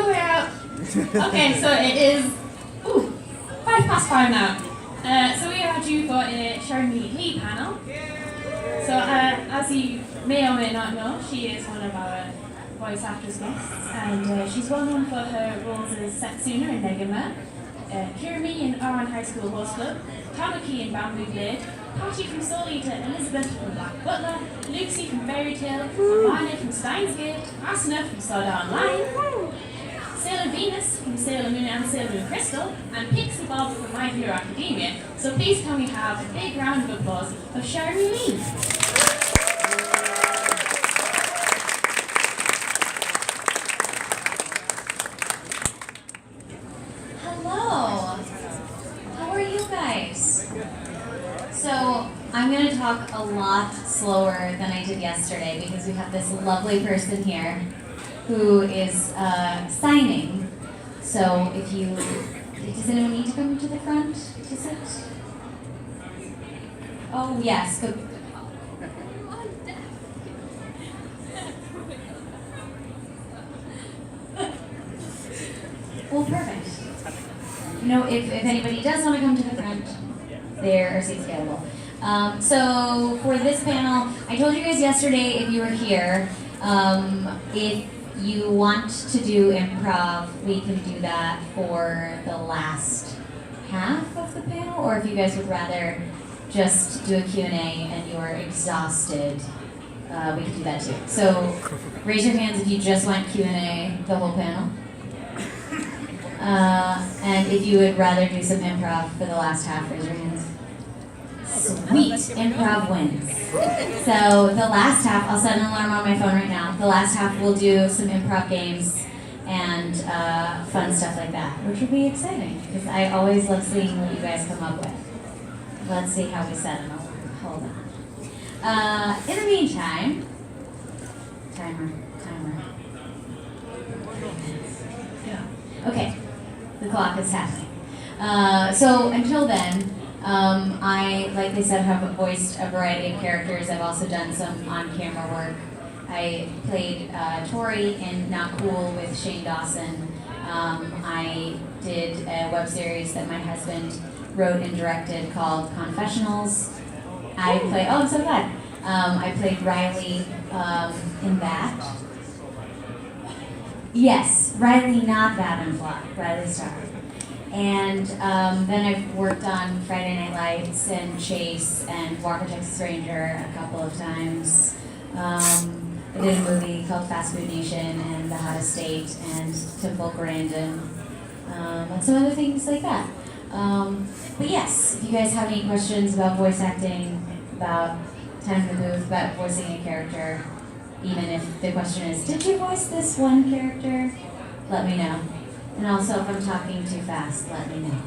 we're out. Okay, so it is 5:05 now. So we are due for a Cherami Leigh panel. So as you may or may not know, she is one of our voice actress guests, and she's well known for her roles as Setsuna in Negama, Cherami in Oran High School Horse Club, Tanuki in Bamboo Blade, Patty from Soul Eater, Elizabeth from Black Butler, Lucy from Fairy Tale, Marnie from Steins Gate, Asuna from Sword Art Online, Sailor Venus from Sailor Moon and Sailor Moon Crystal, and Pixie Bob from My Hero Academia. So please can we have a big round of applause for Cherami Leigh. Hello. How are you guys? So I'm going to talk a lot slower than I did yesterday because we have this lovely person here who is signing. So if you, does anyone need to come to the front to sit? Oh yes, go. Well, perfect. You know, if anybody does want to come to the front, there are seats available. So for this panel, I told you guys yesterday if you were here, if you want to do improv, we can do that for the last half of the panel, or if you guys would rather just do a Q&A and you're exhausted, we can do that too. So raise your hands if you just want Q&A the whole panel. And if you would rather do some improv for the last half, raise your hands. Sweet, improv wins. So the last half, I'll set an alarm on my phone right now. The last half we'll do some improv games and fun stuff like that, which will be exciting because I always love seeing what you guys come up with. Let's see how we set an alarm. Hold on. In the meantime, timer. Okay, the clock is happening. So until then, I, like they said, have voiced a variety of characters. I've also done some on-camera work. I played Tori in Not Cool with Shane Dawson. I did a web series that my husband wrote and directed called Confessionals. I'm so glad. I played Riley in that. Yes, Riley, not Vadenfly, Riley Starr. And then I've worked on Friday Night Lights and Chase and Walker Texas Ranger a couple of times. I did a movie called Fast Food Nation and The Hottest State and Temple Grandin and some other things like that. But yes, if you guys have any questions about voice acting, about time in the booth, about voicing a character, even if the question is, did you voice this one character? Let me know. And also, if I'm talking too fast, let me know.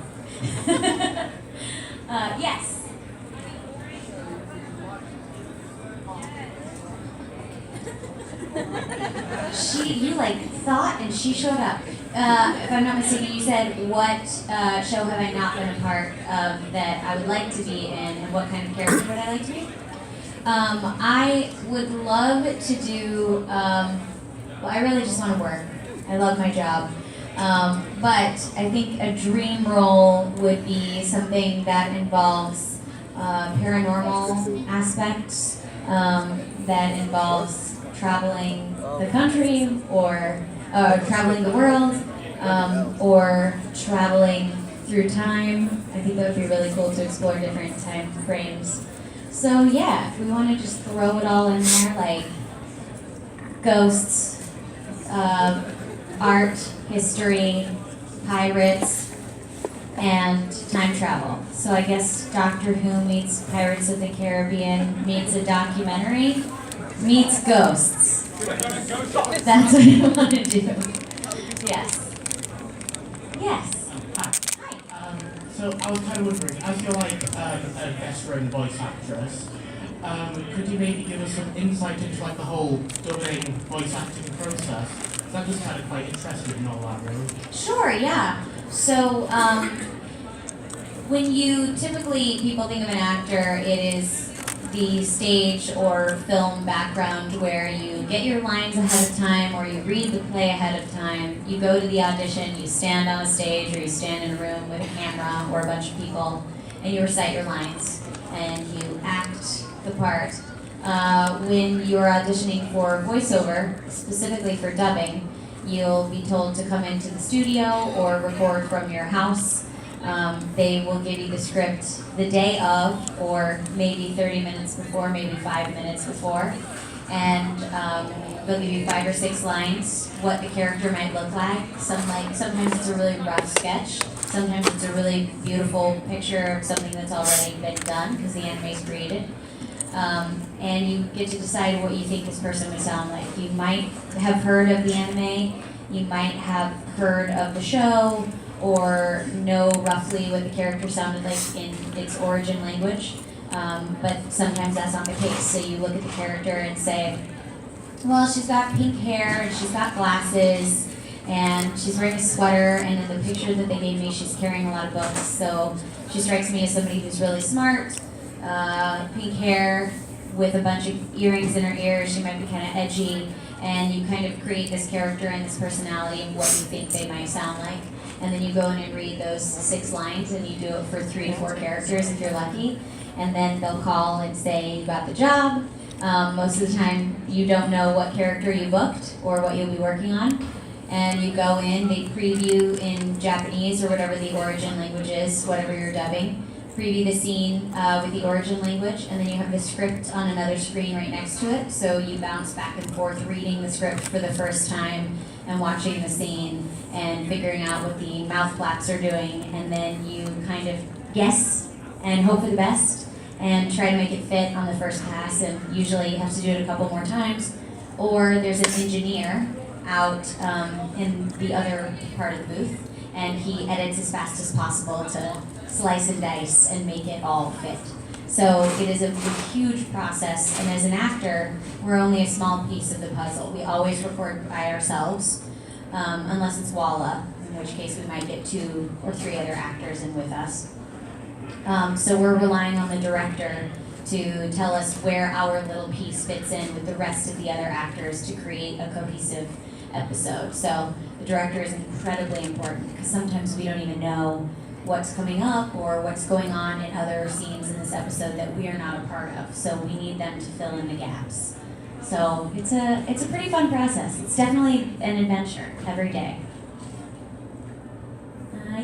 Yes. You thought and she showed up. If I'm not mistaken, you said, what show have I not been a part of that I would like to be in, and what kind of character would I like to be? I would love to do, I really just want to work. I love my job. But I think a dream role would be something that involves paranormal aspects, that involves traveling the country or traveling the world, or traveling through time. I think that would be really cool to explore different time frames. So yeah, if we want to just throw it all in there, like ghosts, art, history, pirates, and time travel. So I guess Doctor Who meets Pirates of the Caribbean meets a documentary meets ghosts. That's what I want to do. Yes. Yes. Hi. So I was kind of wondering, as you're like a veteran voice actress, could you maybe give us some insight into like the whole dubbing voice acting process? That was kind of quite interesting in all that, really. Sure, yeah. So, when you typically, people think of an actor, it is the stage or film background where you get your lines ahead of time or you read the play ahead of time. You go to the audition, you stand on a stage or you stand in a room with a camera or a bunch of people and you recite your lines and you act the part. When you're auditioning for voiceover, specifically for dubbing, you'll be told to come into the studio or record from your house. They will give you the script the day of, or maybe 30 minutes before, maybe 5 minutes before, and they'll give you 5 or 6 lines, what the character might look like. Sometimes it's a really rough sketch, sometimes it's a really beautiful picture of something that's already been done because the anime's created. And you get to decide what you think this person would sound like. You might have heard of the anime, you might have heard of the show, or know roughly what the character sounded like in its origin language, but sometimes that's not the case. So you look at the character and say, well, she's got pink hair, and she's got glasses, and she's wearing a sweater, and in the picture that they gave me, she's carrying a lot of books, so she strikes me as somebody who's really smart, pink hair, with a bunch of earrings in her ears, she might be kind of edgy, and you kind of create this character and this personality and what you think they might sound like. And then you go in and read those 6 lines, and you do it for 3 to 4 characters if you're lucky. And then they'll call and say you got the job. Most of the time, you don't know what character you booked or what you'll be working on. And you go in, they preview in Japanese or whatever the origin language is, whatever you're dubbing. Preview the scene with the origin language, and then you have the script on another screen right next to it. So you bounce back and forth reading the script for the first time and watching the scene and figuring out what the mouth flaps are doing, and then you kind of guess and hope for the best and try to make it fit on the first pass, and usually you have to do it a couple more times. Or there's an engineer out in the other part of the booth, and he edits as fast as possible to slice and dice and make it all fit. So it is a huge process, and as an actor, we're only a small piece of the puzzle. We always record by ourselves, unless it's Walla, in which case we might get 2 or 3 other actors in with us. So we're relying on the director to tell us where our little piece fits in with the rest of the other actors to create a cohesive episode. So the director is incredibly important because sometimes we don't even know what's coming up or what's going on in other scenes in this episode that we are not a part of. So we need them to fill in the gaps. So it's a pretty fun process. It's definitely an adventure every day.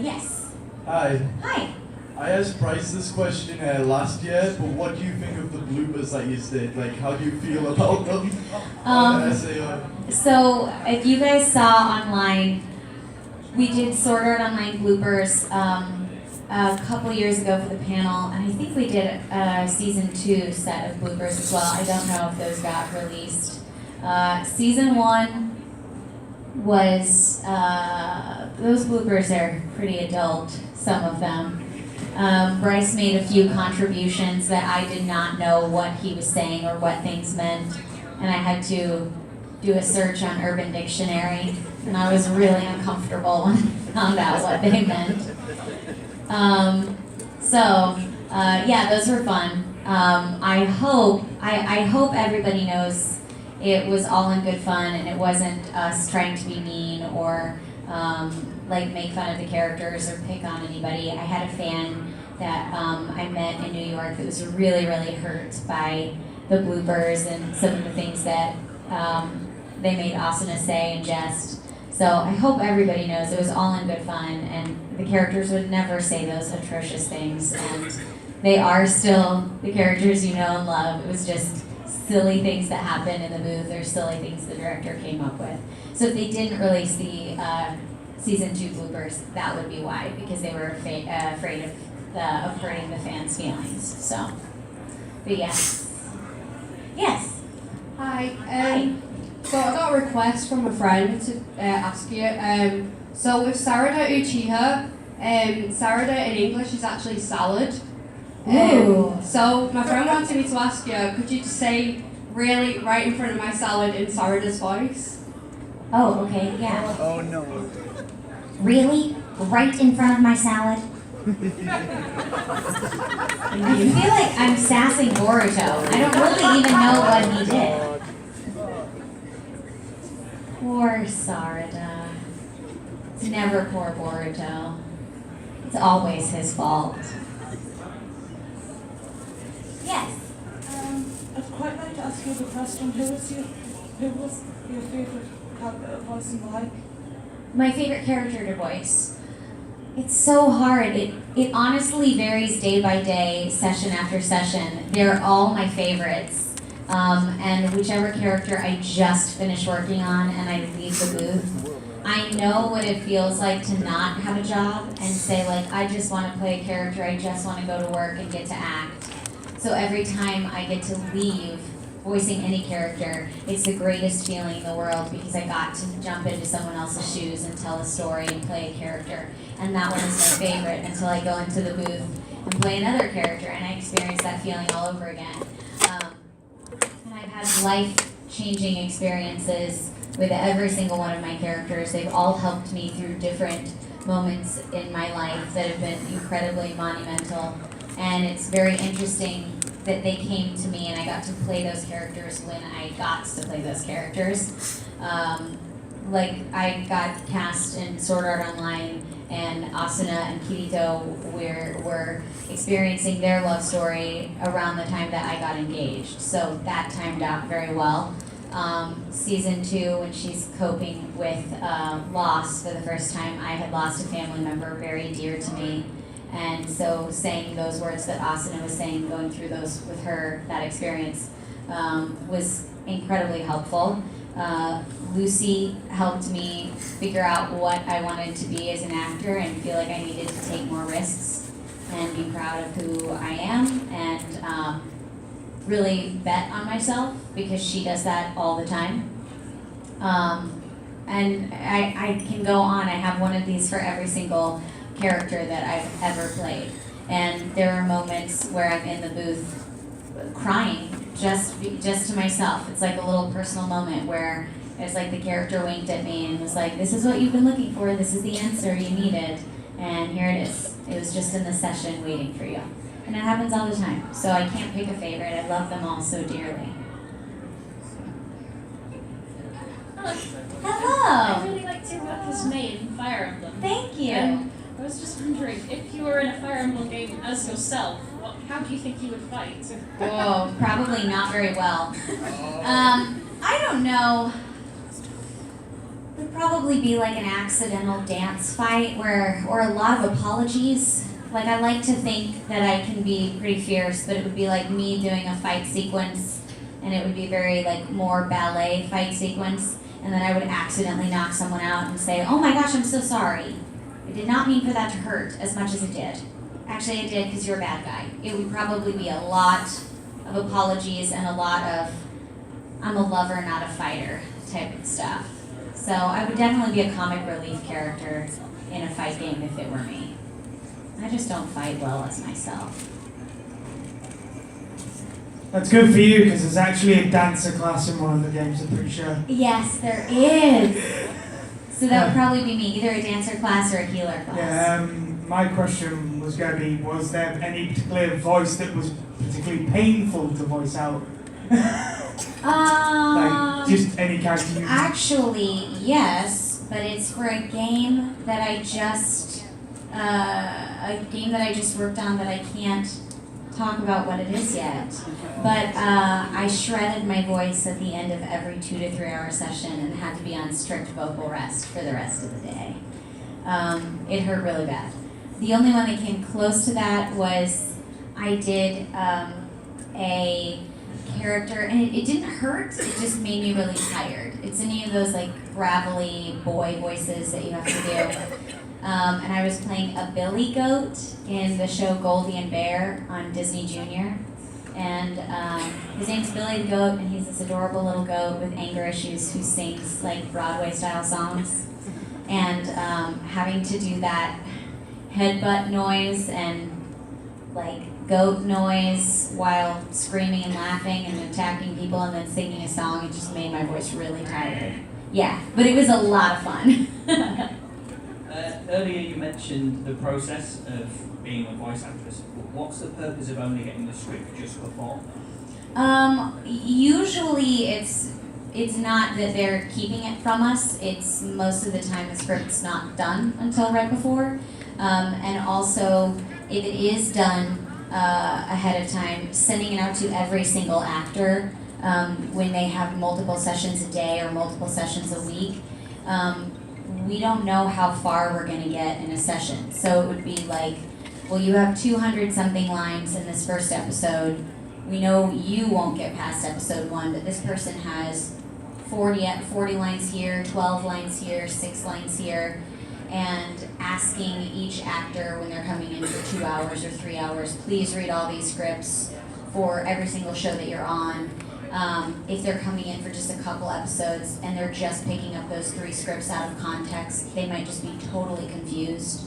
Yes. Hi. Hi. I asked Bryce this question last year, but what do you think of the bloopers that you did? Like, how do you feel about them on the SAO? So if you guys saw online, we did Sword Art Online bloopers a couple years ago for the panel, and I think we did a season 2 set of bloopers as well. I don't know if those got released. Season 1 was, those bloopers are pretty adult, some of them. Bryce made a few contributions that I did not know what he was saying or what things meant, and I had to do a search on Urban Dictionary, and I was really uncomfortable when I found out what they meant. Yeah, those were fun. I hope everybody knows it was all in good fun, and it wasn't us trying to be mean or make fun of the characters or pick on anybody. I had a fan that I met in New York that was really, really hurt by the bloopers and some of the things that they made Asuna say and jest. So I hope everybody knows it was all in good fun, and the characters would never say those atrocious things, and they are still the characters you know and love. It was just silly things that happened in the booth or silly things the director came up with. So if they didn't release the season 2 bloopers, that would be why, because they were afraid of hurting the fans' feelings. So, but yes. Yes. Hi. So I got a request from a friend to ask you. So with Sarada Uchiha, Sarada in English is actually salad. Ooh. So my friend wanted me to ask you, could you just say really right in front of my salad in Sarada's voice? Oh, okay, yeah. Oh no. Really? Right in front of my salad? I feel like I'm sassing Boruto. I don't really even know what he did. Poor Sarada. It's never poor Boruto. It's always his fault. Yes. I'd quite like to ask you the question, who was your favourite voice in life? My favorite character to voice. It's so hard. It honestly varies day by day, session after session. They're all my favorites. And whichever character I just finished working on and I leave the booth, I know what it feels like to not have a job and say, like, I just want to play a character, I just want to go to work and get to act. So every time I get to leave voicing any character, it's the greatest feeling in the world because I got to jump into someone else's shoes and tell a story and play a character. And that one is my favorite until I go into the booth and play another character and I experience that feeling all over again. And I've had life-changing experiences with every single one of my characters. They've all helped me through different moments in my life that have been incredibly monumental. And it's very interesting that they came to me and I got to play those characters when I got to play those characters. Like I got cast in Sword Art Online and Asuna and Kirito were experiencing their love story around the time that I got engaged. So that timed out very well. Season 2, when she's coping with loss for the first time, I had lost a family member very dear to me. And so saying those words that Asuna was saying, going through those with her, that experience, was incredibly helpful. Lucy helped me figure out what I wanted to be as an actor and feel like I needed to take more risks and be proud of who I am and really bet on myself because she does that all the time. And I can go on. I have one of these for every single character that I've ever played. And there are moments where I'm in the booth crying just to myself. It's like a little personal moment where it's like the character winked at me and was like, this is what you've been looking for, this is the answer you needed, and here it is. It was just in the session waiting for you. And it happens all the time. So I can't pick a favorite. I love them all so dearly. Hello! I really liked your work as May in Fire Emblem. Thank you. I was just wondering, if you were in a Fire Emblem game as yourself, how do you think you would fight? Whoa, probably not very well. I don't know. It would probably be like an accidental dance fight or a lot of apologies. Like I like to think that I can be pretty fierce, but it would be like me doing a fight sequence and it would be very like more ballet fight sequence and then I would accidentally knock someone out and say, oh my gosh, I'm so sorry. I did not mean for that to hurt as much as it did. Actually, I did because you're a bad guy. It would probably be a lot of apologies and a lot of I'm a lover, not a fighter type of stuff. So I would definitely be a comic relief character in a fight game if it were me. I just don't fight well as myself. That's good for you because there's actually a dancer class in one of the games, I'm pretty sure. Yes, there is. So that would probably be me, either a dancer class or a healer class. Yeah, my question was going to be, was there any particular voice that was particularly painful to voice out? Like, just any character you... Actually, yes, but it's for a game that I just worked on that I can't talk about what it is yet. But I shredded my voice at the end of every 2 to 3 hour session and had to be on strict vocal rest for the rest of the day. It hurt really bad. The only one that came close to that was I did a character, and it didn't hurt, it just made me really tired. It's any of those like gravelly boy voices that you have to do. And I was playing a billy goat in the show Goldie and Bear on Disney Junior. And his name's Billy the Goat, and he's this adorable little goat with anger issues who sings like Broadway-style songs. And having to do that headbutt noise and like goat noise while screaming and laughing and attacking people and then singing a song, it just made my voice really tired. Yeah, but it was a lot of fun. earlier you mentioned the process of being a voice actress. What's the purpose of only getting the script just before? Usually it's not that they're keeping it from us. It's most of the time the script's not done until right before. And also, if it is done ahead of time, sending it out to every single actor when they have multiple sessions a day or multiple sessions a week. We don't know how far we're going to get in a session. So it would be like, well, you have 200 something lines in this first episode. We know you won't get past episode 1, but this person has 40 lines here, 12 lines here, 6 lines here, and asking each actor when they're coming in for 2 hours or 3 hours, please read all these scripts for every single show that you're on. If they're coming in for just a couple episodes and they're just picking up those 3 scripts out of context, they might just be totally confused.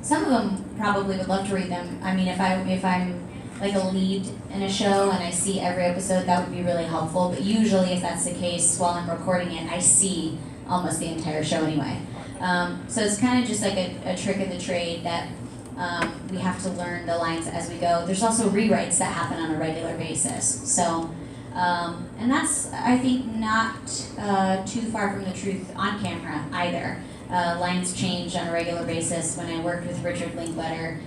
Some of them probably would love to read them. I mean, if I'm like a lead in a show and I see every episode, that would be really helpful. But usually, if that's the case, while I'm recording it, I see almost the entire show anyway. So it's kind of just like a trick of the trade that we have to learn the lines as we go. There's also rewrites that happen on a regular basis. So, and that's, I think, not too far from the truth on camera either. Lines change on a regular basis. When I worked with Richard Linkletter,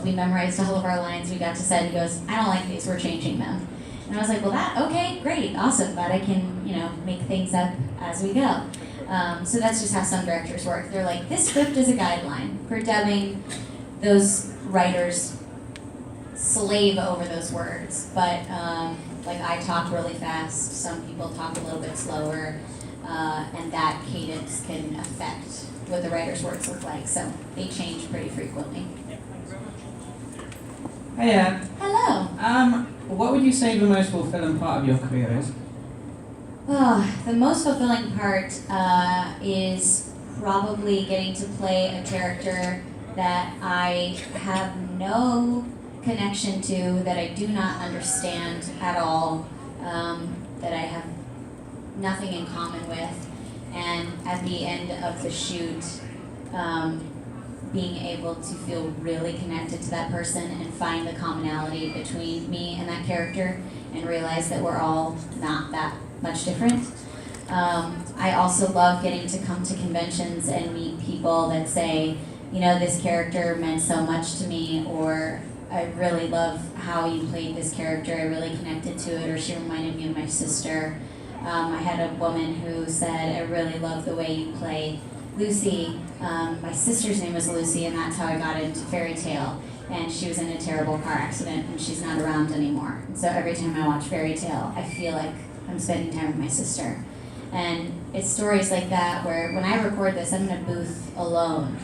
we memorized all of our lines. We got to set, he goes, I don't like these, we're changing them. And I was like, well, okay, great, awesome, but I can, make things up as we go. So that's just how some directors work. They're like, this script is a guideline. For dubbing, those writers slave over those words, but like I talk really fast, some people talk a little bit slower, and that cadence can affect what the writer's words look like, so they change pretty frequently. Hey Anne. Hello. What would you say the most fulfilling part of your career is? Oh, the most fulfilling part is probably getting to play a character that I have no connection to, that I do not understand at all, that I have nothing in common with, and at the end of the shoot, being able to feel really connected to that person and find the commonality between me and that character and realize that we're all not that much different. I also love getting to come to conventions and meet people that say, this character meant so much to me, or I really love how you played this character, I really connected to it, or she reminded me of my sister. I had a woman who said, I really love the way you play Lucy. My sister's name was Lucy, and that's how I got into Fairy Tale. And she was in a terrible car accident, and she's not around anymore. And so every time I watch Fairy Tale, I feel like I'm spending time with my sister. And it's stories like that where when I record this, I'm in a booth alone,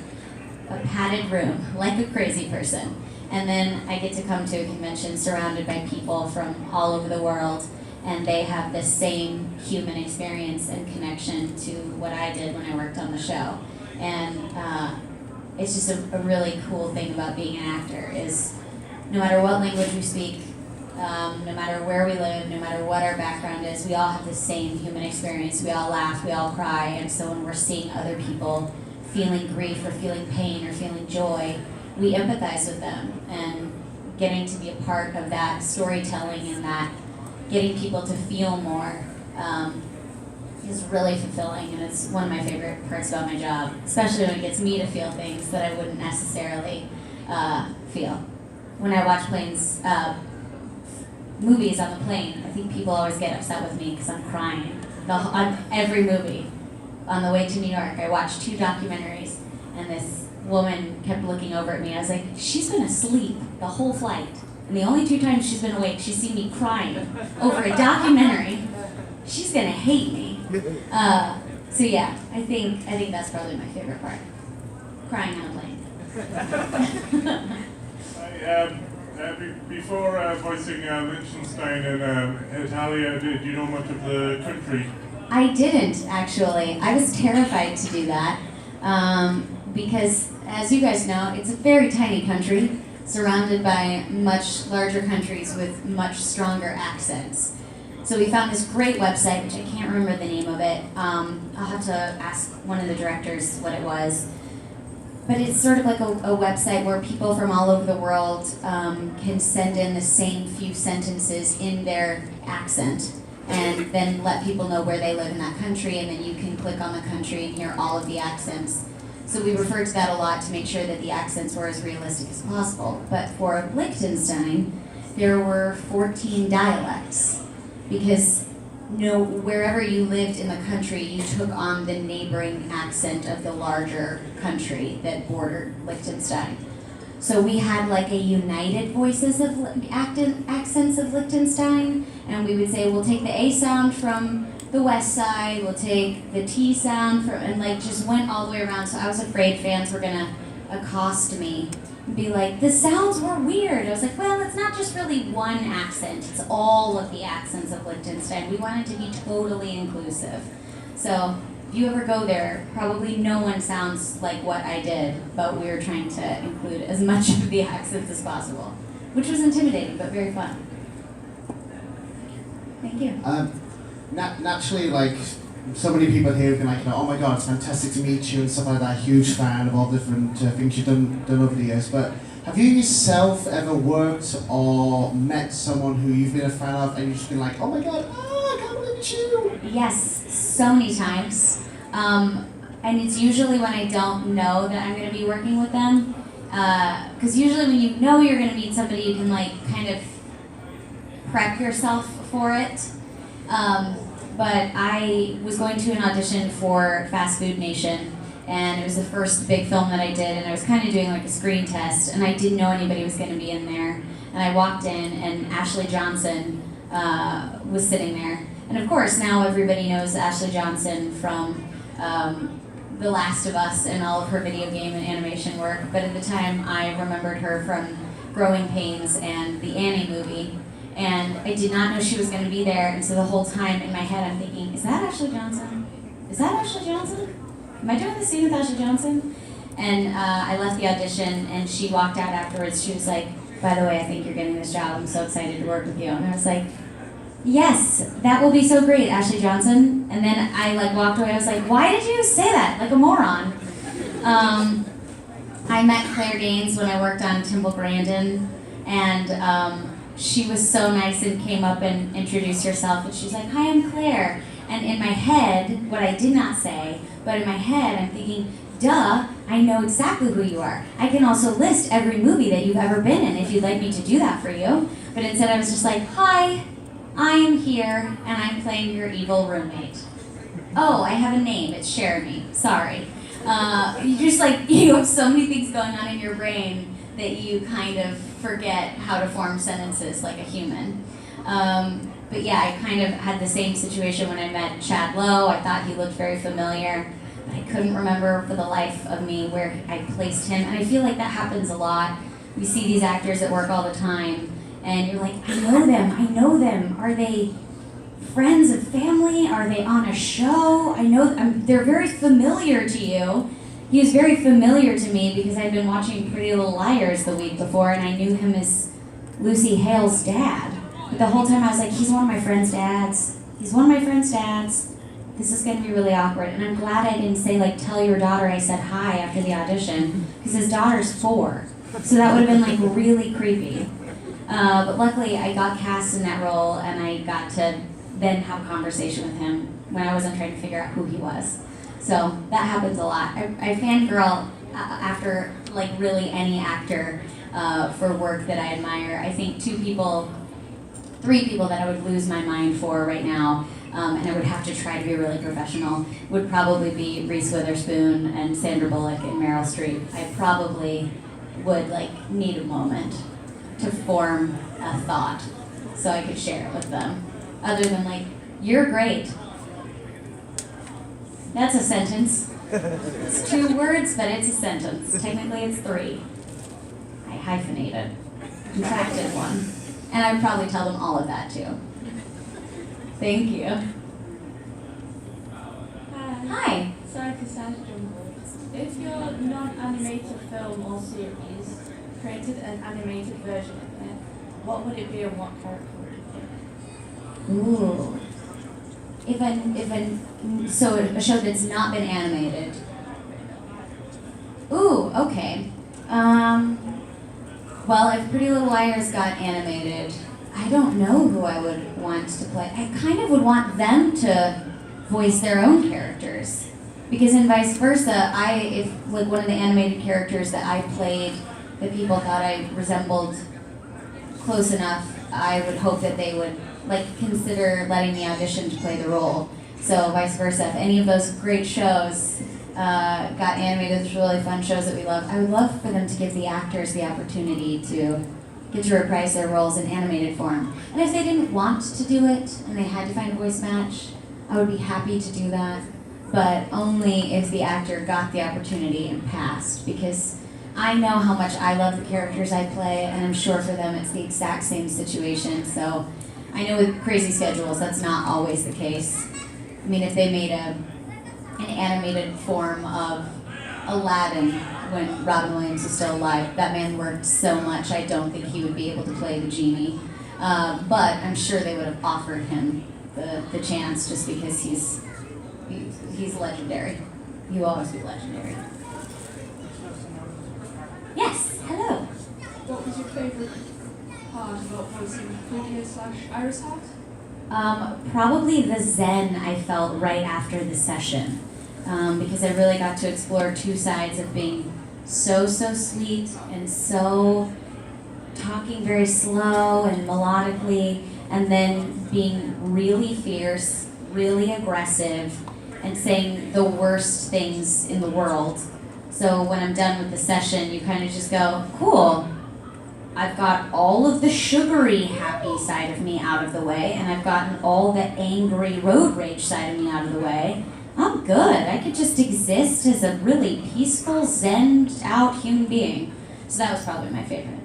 a padded room, like a crazy person. And then I get to come to a convention surrounded by people from all over the world, and they have the same human experience and connection to what I did when I worked on the show. And it's just a really cool thing about being an actor is no matter what language we speak, no matter where we live, no matter what our background is, we all have the same human experience. We all laugh, we all cry, and so when we're seeing other people feeling grief or feeling pain or feeling joy, we empathize with them. And getting to be a part of that storytelling and that getting people to feel more is really fulfilling, and it's one of my favorite parts about my job, especially when it gets me to feel things that I wouldn't necessarily feel. When I watch movies on the plane, I think people always get upset with me because I'm crying on every movie. On the way to New York, I watched 2 documentaries, and this woman kept looking over at me. I was like, she's been asleep the whole flight. And the only 2 times she's been awake, she's seen me crying over a documentary. She's gonna hate me. So yeah, I think that's probably my favorite part. Crying on a plane. Before voicing Liechtenstein in Italia, did you know much of the country? I didn't, actually. I was terrified to do that because, as you guys know, it's a very tiny country surrounded by much larger countries with much stronger accents. So we found this great website, which I can't remember the name of it. I'll have to ask one of the directors what it was. But it's sort of like a website where people from all over the world can send in the same few sentences in their accent, and then let people know where they live in that country, and then you can click on the country and hear all of the accents. So we referred to that a lot to make sure that the accents were as realistic as possible. But for Liechtenstein, there were 14 dialects, because wherever you lived in the country, you took on the neighboring accent of the larger country that bordered Liechtenstein. So we had like a united voices of accents of Liechtenstein, and we would say, we'll take the A sound from the west side, we'll take the T sound from, and like just went all the way around. So I was afraid fans were gonna accost me and be like, the sounds were weird. I was like, well, it's not just really one accent, it's all of the accents of Liechtenstein. We wanted to be totally inclusive. So if you ever go there, probably no one sounds like what I did, but we were trying to include as much of the accents as possible, which was intimidating, but very fun. Thank you. Naturally, like, so many people here have been like, oh my god, it's fantastic to meet you and stuff like that, huge fan of all different things you've done over the years, but have you yourself ever worked or met someone who you've been a fan of and you've just been like, oh my god, I can't believe it's you? Yes, so many times. And it's usually when I don't know that I'm going to be working with them. Because usually when you know you're going to meet somebody, you can like kind of prep yourself for it. But I was going to an audition for Fast Food Nation, and it was the first big film that I did, and I was kind of doing like a screen test, and I didn't know anybody was going to be in there. And I walked in, and Ashley Johnson was sitting there. And of course, now everybody knows Ashley Johnson from The Last of Us and all of her video game and animation work. But at the time, I remembered her from Growing Pains and the Annie movie. And I did not know she was going to be there. And so the whole time in my head, I'm thinking, is that Ashley Johnson? Is that Ashley Johnson? Am I doing the scene with Ashley Johnson? And I left the audition, and she walked out afterwards. She was like, by the way, I think you're getting this job. I'm so excited to work with you. And I was like, yes, that will be so great, Ashley Johnson. And then I like walked away. I was like, why did you say that? Like a moron. I met Claire Danes when I worked on Timble Grandin, and she was so nice and came up and introduced herself. And she's like, hi, I'm Claire. And in my head, what I did not say, but in my head, I'm thinking, duh, I know exactly who you are. I can also list every movie that you've ever been in if you'd like me to do that for you. But instead I was just like, hi, I am here, and I'm playing your evil roommate. Oh, I have a name, it's Cherami, sorry. You just like, you have so many things going on in your brain that you kind of forget how to form sentences like a human. But yeah, I kind of had the same situation when I met Chad Lowe. I thought he looked very familiar, but I couldn't remember for the life of me where I placed him. And I feel like that happens a lot. We see these actors at work all the time, and you're like, I know them. Are they friends of family? Are they on a show? I know they're very familiar to you. He was very familiar to me because I'd been watching Pretty Little Liars the week before, and I knew him as Lucy Hale's dad. But the whole time I was like, he's one of my friend's dads. He's one of my friend's dads. This is going to be really awkward. And I'm glad I didn't say, like, tell your daughter I said hi after the audition, because his daughter's 4. So that would have been, like, really creepy. But luckily, I got cast in that role, and I got to then have a conversation with him when I wasn't trying to figure out who he was. So that happens a lot. I fangirl after, like, really any actor for work that I admire. I think 3 people that I would lose my mind for right now, and I would have to try to be really professional, would probably be Reese Witherspoon and Sandra Bullock and Meryl Streep. I probably would like need a moment to form a thought so I could share it with them. Other than like, you're great. That's a sentence. It's 2 words, but it's a sentence. Technically it's 3. I hyphenated, contracted one. And I would probably tell them all of that too. Thank you. Hi. Sorry to sound jumbled. If your non-animated film or series created an animated version of it, what would it be and what character would it be? Ooh. So a show that's not been animated. Ooh, okay. Well, if Pretty Little Liars got animated, I don't know who I would want to play. I kind of would want them to voice their own characters. Because in vice versa, if like one of the animated characters that I played that people thought I resembled close enough, I would hope that they would like consider letting me audition to play the role. So vice versa, if any of those great shows got animated, those really fun shows that we love, I would love for them to give the actors the opportunity to get to reprise their roles in animated form. And if they didn't want to do it and they had to find a voice match, I would be happy to do that, but only if the actor got the opportunity and passed, because I know how much I love the characters I play, and I'm sure for them it's the exact same situation. So I know with crazy schedules that's not always the case. I mean, if they made an animated form of Aladdin when Robin Williams was still alive, that man worked so much I don't think he would be able to play the genie. But I'm sure they would have offered him the chance just because he's legendary. He will always be legendary. Yes, hello. What was your favourite part about voicing Lydia/Iris Hart? Probably the zen I felt right after the session, because I really got to explore two sides of being so sweet and so talking very slow and melodically, and then being really fierce, really aggressive, and saying the worst things in the world. So when I'm done with the session, you kind of just go, cool, I've got all of the sugary, happy side of me out of the way, and I've gotten all the angry road rage side of me out of the way. I'm good. I could just exist as a really peaceful, zened out human being. So that was probably my favorite.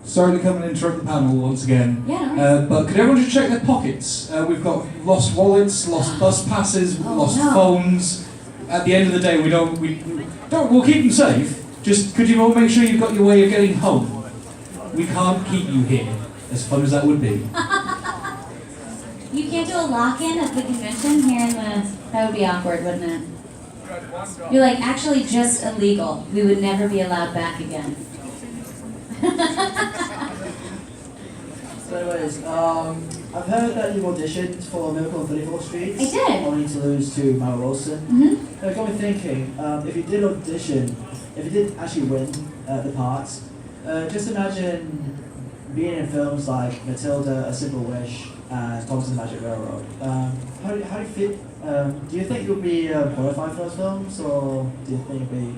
Sorry to come and interrupt the panel once again. Yeah, no. But could everyone just check their pockets? We've got lost wallets, lost bus passes, lost phones. At the end of the day, we'll keep them safe. Just could you all make sure you've got your way of getting home? We can't keep you here, as fun as that would be. You can't do a lock-in at the convention here in the... That would be awkward, wouldn't it? You're like, actually just illegal. We would never be allowed back again. So anyways, I've heard that you auditioned for Miracle on 34th Street. I did. Only to lose to Mara Wilson. Mm-hmm. It got me thinking, if you did audition, if you did actually win the parts, just imagine being in films like Matilda, A Simple Wish, and Thomas and the Magic Railroad. How do you feel? Do you think you'll be qualified for those films, or do you think you'll be...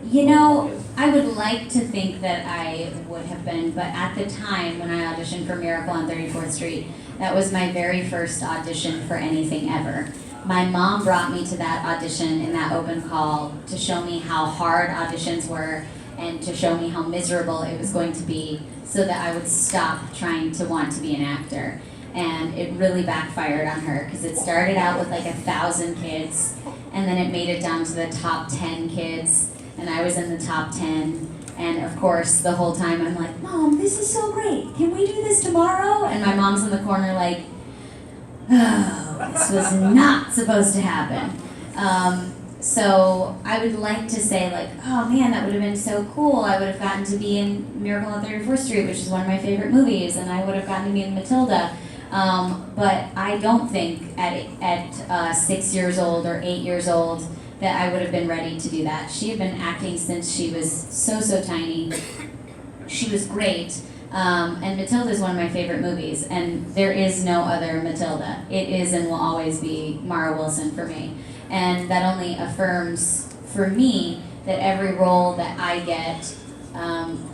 You know, I would like to think that I would have been, but at the time when I auditioned for Miracle on 34th Street, that was my very first audition for anything ever. My mom brought me to that audition in that open call to show me how hard auditions were and to show me how miserable it was going to be so that I would stop trying to want to be an actor. And it really backfired on her because it started out with like 1,000 kids and then it made it down to the top 10 kids. And I was in the top 10, and of course, the whole time I'm like, Mom, this is so great, can we do this tomorrow? And my mom's in the corner like, oh, this was not supposed to happen. So I would like to say like, oh man, that would have been so cool, I would have gotten to be in Miracle on 34th Street, which is one of my favorite movies, and I would have gotten to be in Matilda. But I don't think at 6 years old or 8 years old, that I would have been ready to do that. She had been acting since she was so tiny. She was great. And Matilda is one of my favorite movies, and there is no other Matilda. It is and will always be Mara Wilson for me. And that only affirms for me that every role that I get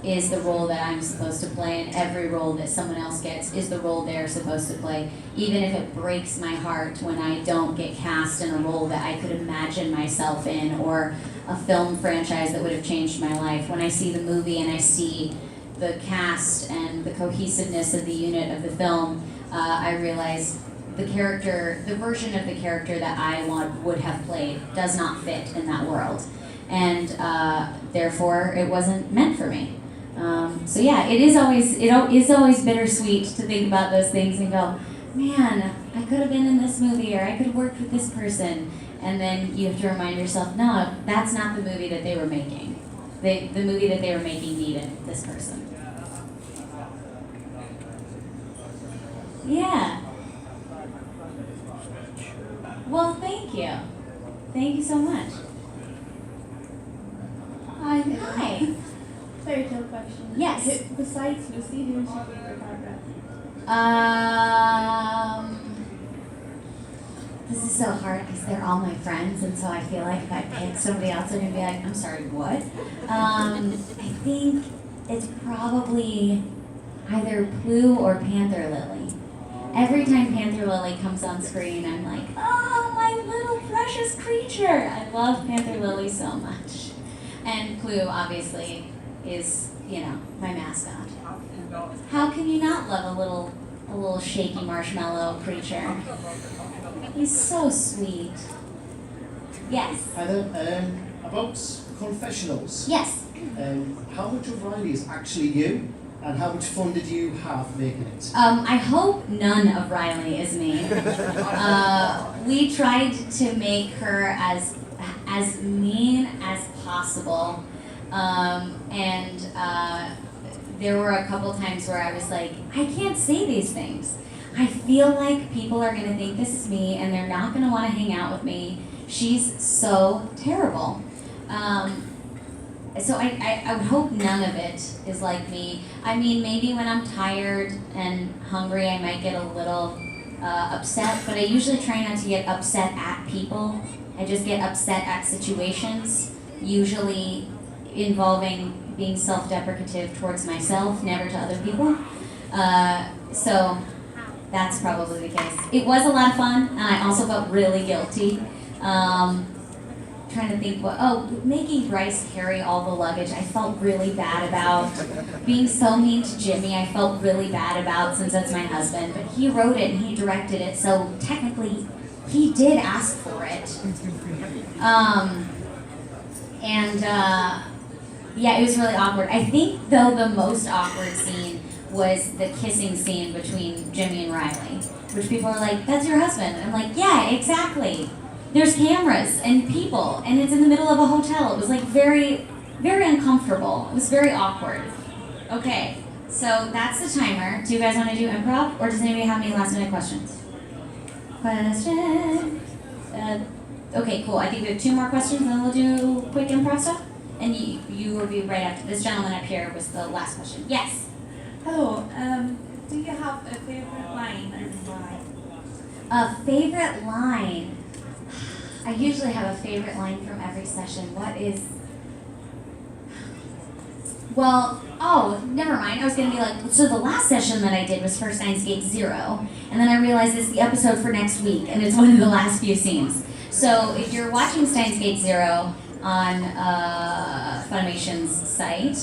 is the role that I'm supposed to play, and every role that someone else gets is the role they're supposed to play, even if it breaks my heart when I don't get cast in a role that I could imagine myself in, or a film franchise that would have changed my life. When I see the movie and I see the cast and the cohesiveness of the unit of the film, I realize the version of the character that I would have played does not fit in that world. And therefore, it wasn't meant for me. So yeah, it is always bittersweet to think about those things and go, man, I could have been in this movie, or I could have worked with this person, and then you have to remind yourself, no, that's not the movie that they were making. The movie that they were making needed this person. Yeah. Well, thank you. Thank you so much. Hi. Fairy tale question. Yes. Besides Lucy, who's your favorite character? This is so hard because they're all my friends, and so I feel like if I pick somebody else, they're gonna be like, I'm sorry, what? I think it's probably either Blue or Panther Lily. Every time Panther Lily comes on screen, I'm like, oh, my little precious creature. I love Panther Lily so much. And Clue, obviously, is, my mascot. How can you not love a little shaky marshmallow creature? He's so sweet. Yes. Hi there. About confessionals. Yes. How much of Riley is actually you, and how much fun did you have making it? I hope none of Riley is me. We tried to make her as mean as possible, and there were a couple times where I was like, I can't say these things. I feel like people are going to think this is me, and they're not going to want to hang out with me. She's so terrible. So I would hope none of it is like me. I mean, maybe when I'm tired and hungry, I might get a little upset, but I usually try not to get upset at people. I just get upset at situations, usually involving being self-deprecative towards myself, never to other people. So that's probably the case. It was a lot of fun, and I also felt really guilty. Trying to think making Bryce carry all the luggage, I felt really bad about. Being so mean to Jimmy, I felt really bad about, since that's my husband, but he wrote it and he directed it, so technically he did ask for it. Yeah, it was really awkward. I think, though, the most awkward scene was the kissing scene between Jimmy and Riley, which people are like, that's your husband. I'm like, yeah, exactly. There's cameras and people, and it's in the middle of a hotel. It was like very, very uncomfortable. It was very awkward. Okay, so that's the timer. Do you guys want to do improv, or does anybody have any last minute questions? Okay, cool. I think we have 2 more questions, and then we'll do quick improv stuff. And you will be right after. This gentleman up here was the last question. Yes? Hello. Do you have a favorite line and why? A favorite line? I usually have a favorite line from every session. What is... Well, never mind. I was going to be like, so the last session that I did was for Steins Gate 0, and then I realized it's the episode for next week, and it's one of the last few scenes. So if you're watching Steins Gate 0 on Funimation's site,